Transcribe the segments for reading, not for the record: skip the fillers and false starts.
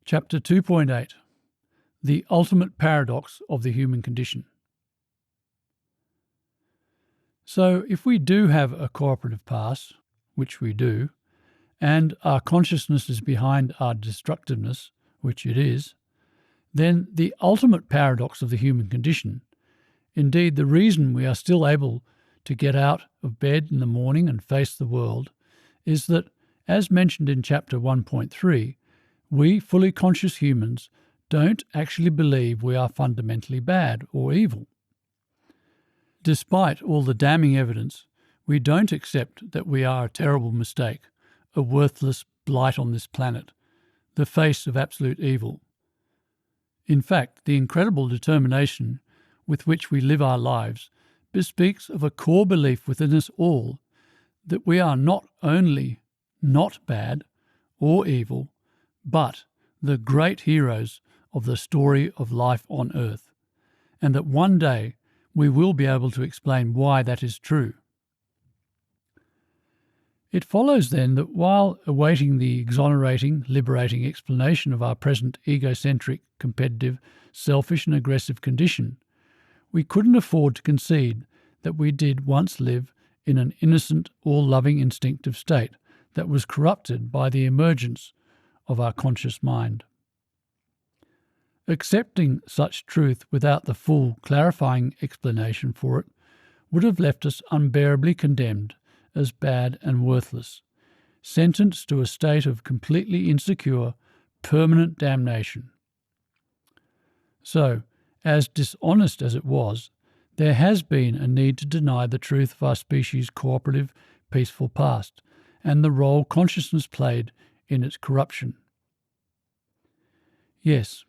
Chapter 2.8 The Ultimate Paradox of the Human Condition. So, if we do have a cooperative past, which we do, and our consciousness is behind our destructiveness, which it is, then the ultimate paradox of the human condition, indeed the reason we are still able to get out of bed in the morning and face the world, is that, as mentioned in Chapter 1.3, we fully conscious humans don't actually believe we are fundamentally bad or evil. Despite all the damning evidence, we don't accept that we are a terrible mistake, a worthless blight on this planet, the face of absolute evil. In fact, the incredible determination with which we live our lives bespeaks of a core belief within us all that we are not only not bad or evil, but the great heroes of the story of life on earth, and that one day we will be able to explain why that is true. It follows then that while awaiting the exonerating, liberating explanation of our present egocentric, competitive, selfish and aggressive condition, we couldn't afford to concede that we did once live in an innocent, all-loving instinctive state that was corrupted by the emergence of our conscious mind. Accepting such truth without the full, clarifying explanation for it would have left us unbearably condemned as bad and worthless, sentenced to a state of completely insecure, permanent damnation. So, as dishonest as it was, there has been a need to deny the truth of our species' cooperative, peaceful past, and the role consciousness played in its corruption. Yes,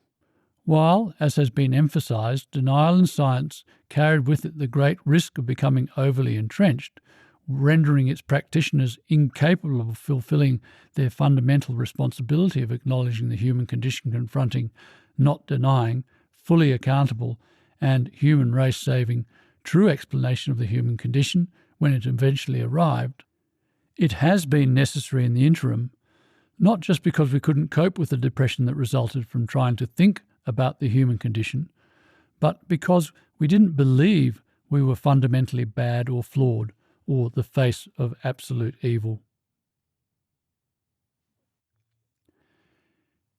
while, as has been emphasised, denial in science carried with it the great risk of becoming overly entrenched, rendering its practitioners incapable of fulfilling their fundamental responsibility of acknowledging the human condition confronting, not denying, fully accountable and human race-saving, true explanation of the human condition when it eventually arrived, it has been necessary in the interim, not just because we couldn't cope with the depression that resulted from trying to think about the human condition, but because we didn't believe we were fundamentally bad or flawed or the face of absolute evil.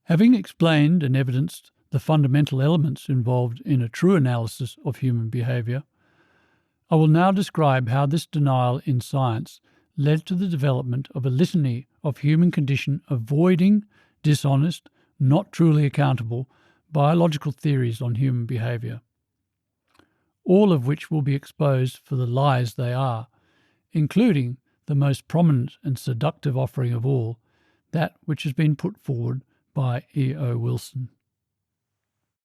Having explained and evidenced the fundamental elements involved in a true analysis of human behaviour, I will now describe how this denial in science led to the development of a litany of human condition avoiding, dishonest, not truly accountable biological theories on human behaviour, all of which will be exposed for the lies they are, including the most prominent and seductive offering of all, that which has been put forward by E.O. Wilson.